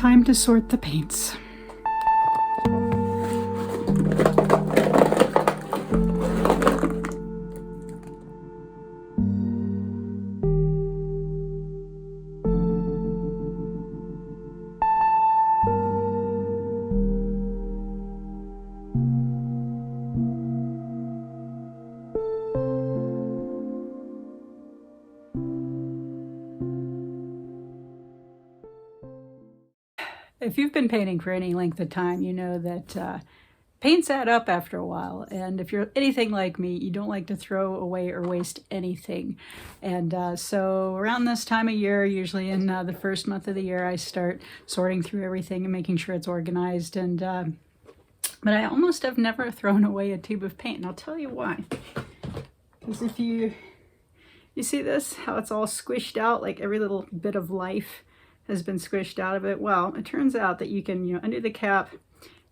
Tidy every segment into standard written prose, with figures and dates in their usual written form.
time to sort the paints. If you've been painting for any length of time, you know that paints add up after a while. And if you're anything like me, you don't like to throw away or waste anything. And so around this time of year, usually in the first month of the year, I start sorting through everything and making sure it's organized. And but I almost have never thrown away a tube of paint. And I'll tell you why. Because if you see this, how it's all squished out, like every little bit of life has been squished out of it. Well, it turns out that you can, undo the cap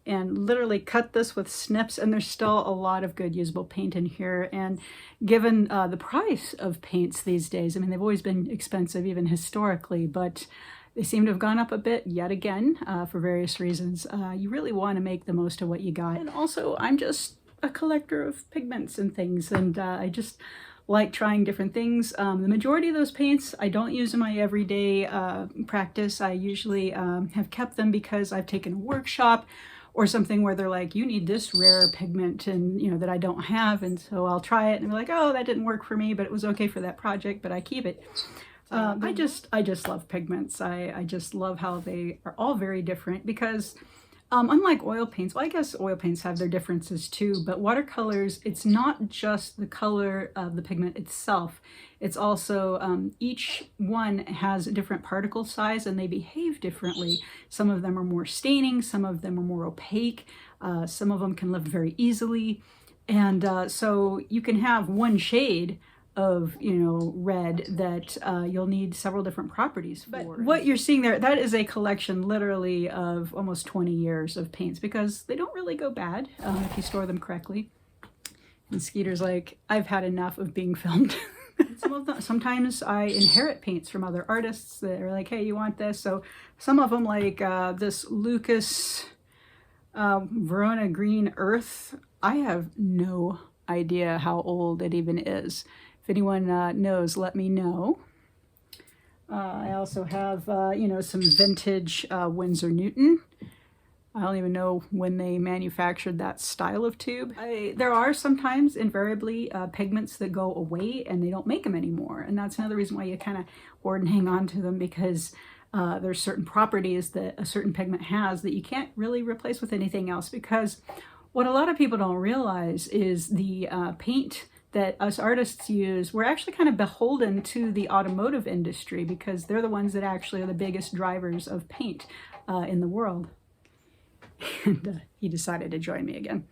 and literally cut this with snips, and there's still a lot of good usable paint in here. And given the price of paints these days, I mean, they've always been expensive, even historically, but they seem to have gone up a bit yet again for various reasons. You really want to make the most of what you got. And also, I'm just a collector of pigments and things, and I just like trying different things. The majority of those paints I don't use in my everyday practice. I usually have kept them because I've taken a workshop or something where they're like, you need this rare pigment, and that I don't have, and so I'll try it and be like, oh, that didn't work for me, but it was okay for that project, but I keep it. I just love pigments. I just love how they are all very different because unlike oil paints, well, I guess oil paints have their differences too, but watercolors, it's not just the color of the pigment itself. It's also, each one has a different particle size and they behave differently. Some of them are more staining, some of them are more opaque, some of them can lift very easily. And so you can have one shade of red that you'll need several different properties for. But what you're seeing there, that is a collection literally of almost 20 years of paints, because they don't really go bad if you store them correctly. And Skeeter's like, I've had enough of being filmed. Sometimes I inherit paints from other artists that are like, hey, you want this? So some of them, like this Lucas Verona Green Earth, I have no idea how old it even is. If anyone knows, let me know. I also have, some vintage Winsor Newton. I don't even know when they manufactured that style of tube. There are sometimes, invariably, pigments that go away and they don't make them anymore. And that's another reason why you kind of hoard and hang on to them, because there's certain properties that a certain pigment has that you can't really replace with anything else. Because what a lot of people don't realize is the paint that us artists use, we're actually kind of beholden to the automotive industry, because they're the ones that actually are the biggest drivers of paint in the world. And he decided to join me again.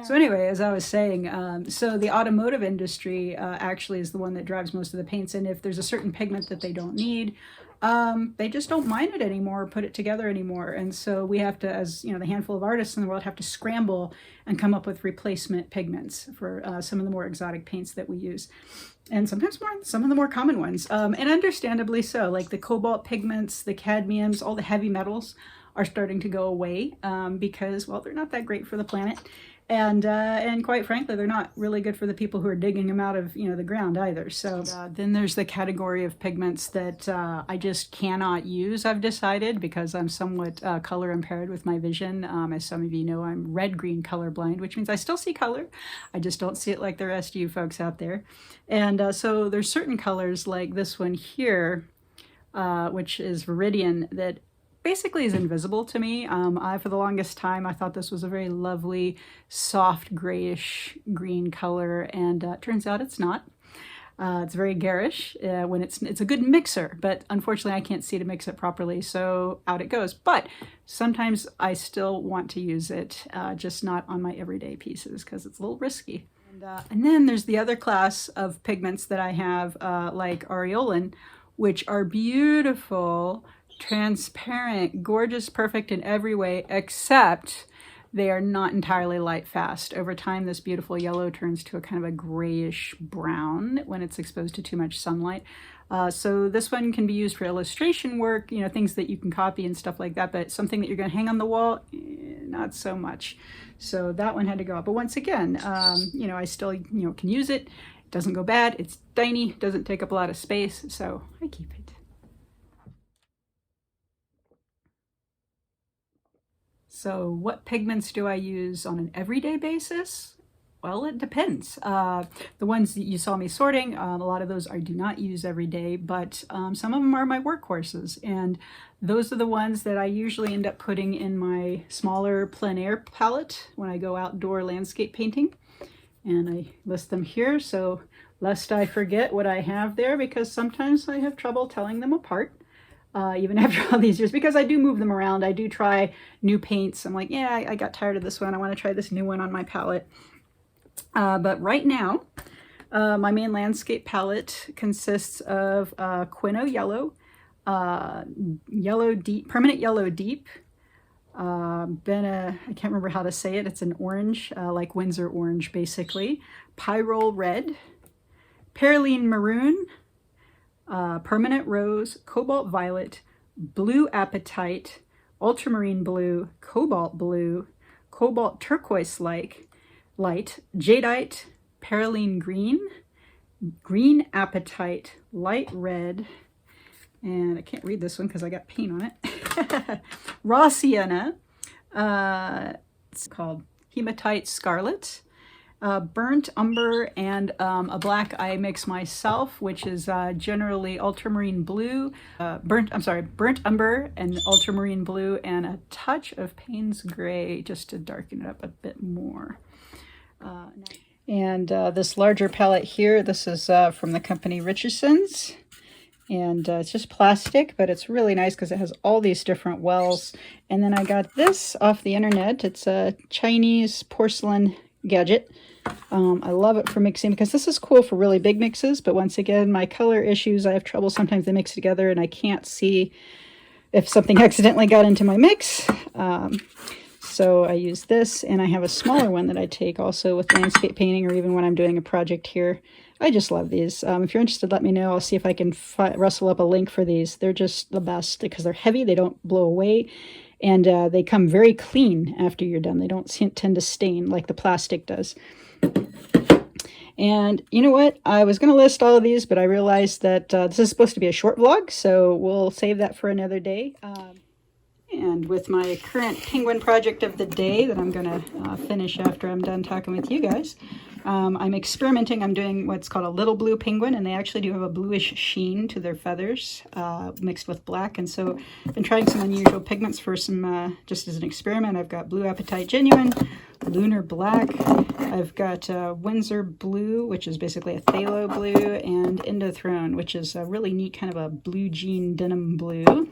So anyway, as I was saying, so the automotive industry actually is the one that drives most of the paints. And if there's a certain pigment that they don't need, they just don't mine it anymore or put it together anymore. And so we have to, as the handful of artists in the world, have to scramble and come up with replacement pigments for some of the more exotic paints that we use. And sometimes some of the more common ones. And understandably so, like the cobalt pigments, the cadmiums, all the heavy metals are starting to go away because, well, they're not that great for the planet. And quite frankly, they're not really good for the people who are digging them out of the ground either. So then there's the category of pigments that I just cannot use, I've decided, because I'm somewhat color impaired with my vision. As some of you know, I'm red-green colorblind, which means I still see color. I just don't see it like the rest of you folks out there. And so there's certain colors like this one here, which is Viridian, that basically is invisible to me. For the longest time, I thought this was a very lovely, soft, grayish green color, and turns out it's not. It's very garish when it's a good mixer, but unfortunately I can't see to mix it properly, so out it goes. But sometimes I still want to use it, just not on my everyday pieces because it's a little risky. And then there's the other class of pigments that I have, like Aureolin, which are beautiful, transparent, gorgeous, perfect in every way, except they are not entirely light fast. Over time, this beautiful yellow turns to a kind of a grayish brown when it's exposed to too much sunlight. So this one can be used for illustration work, you know, things that you can copy and stuff like that, but something that you're going to hang on the wall, not so much. So that one had to go out. But once again, you know, I still, you know, can use it. It doesn't go bad. It's tiny, doesn't take up a lot of space, so I keep it. So what pigments do I use on an everyday basis? Well, it depends. The ones that you saw me sorting, a lot of those I do not use every day, but some of them are my workhorses. And those are the ones that I usually end up putting in my smaller plein air palette when I go outdoor landscape painting. And I list them here, so lest I forget what I have there, because sometimes I have trouble telling them apart. Even after all these years, because I do move them around. I do try new paints. I'm like, yeah, I got tired of this one. I want to try this new one on my palette. But right now, my main landscape palette consists of Quino Yellow, Yellow Deep, Permanent Yellow Deep, I can't remember how to say it. It's an orange, like Windsor Orange, basically. Pyrole Red, Perylene Maroon, Permanent Rose, Cobalt Violet, Blue Apatite, Ultramarine Blue, Cobalt Blue, Cobalt Turquoise light, Jadeite, Perylene Green, Green Apatite, Light Red, and I can't read this one because I got paint on it. Raw Sienna, it's called Hematite Scarlet, burnt umber, and a black I mix myself, which is generally ultramarine blue, burnt umber and ultramarine blue, and a touch of Payne's gray just to darken it up a bit more. And this larger palette here, this is from the company Richardson's, and it's just plastic, but it's really nice because it has all these different wells. And then I got this off the internet. It's a Chinese porcelain gadget. I love it for mixing because this is cool for really big mixes, but once again, my color issues, I have trouble sometimes they mix together and I can't see if something accidentally got into my mix. So I use this, and I have a smaller one that I take also with landscape painting, or even when I'm doing a project here. I just love these. If you're interested, let me know. I'll see if I can rustle up a link for these. They're just the best because they're heavy, they don't blow away, and they come very clean after you're done. They don't tend to stain like the plastic does. And you know what? I was going to list all of these, but I realized that this is supposed to be a short vlog, so we'll save that for another day. And with my current penguin project of the day that I'm going to finish after I'm done talking with you guys, I'm experimenting. I'm doing what's called a little blue penguin, and they actually do have a bluish sheen to their feathers mixed with black. And so I've been trying some unusual pigments for some, just as an experiment. I've got Blue Apatite Genuine, Lunar Black, I've got Windsor Blue, which is basically a phthalo blue, and Indathrone, which is a really neat kind of a blue jean denim blue.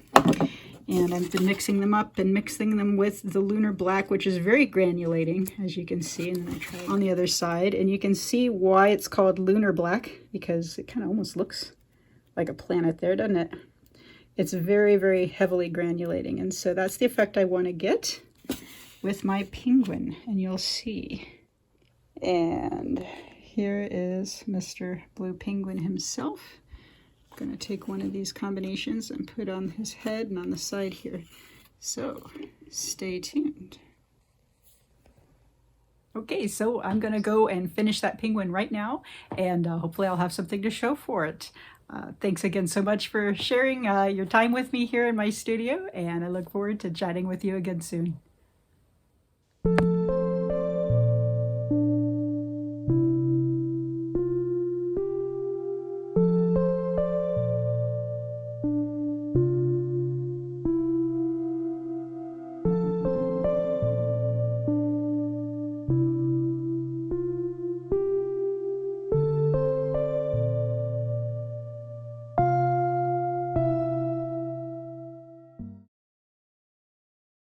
And I've been mixing them up and mixing them with the Lunar Black, which is very granulating, as you can see. And then I try on the other side, and you can see why it's called Lunar Black, because it kind of almost looks like a planet there, doesn't it? It's very, very heavily granulating, and so that's the effect I want to get with my penguin, and you'll see. And here is Mr. Blue Penguin himself. Going to take one of these combinations and put on his head and on the side here. So stay tuned. Okay, so I'm going to go and finish that penguin right now, and hopefully I'll have something to show for it. Thanks again so much for sharing your time with me here in my studio, and I look forward to chatting with you again soon.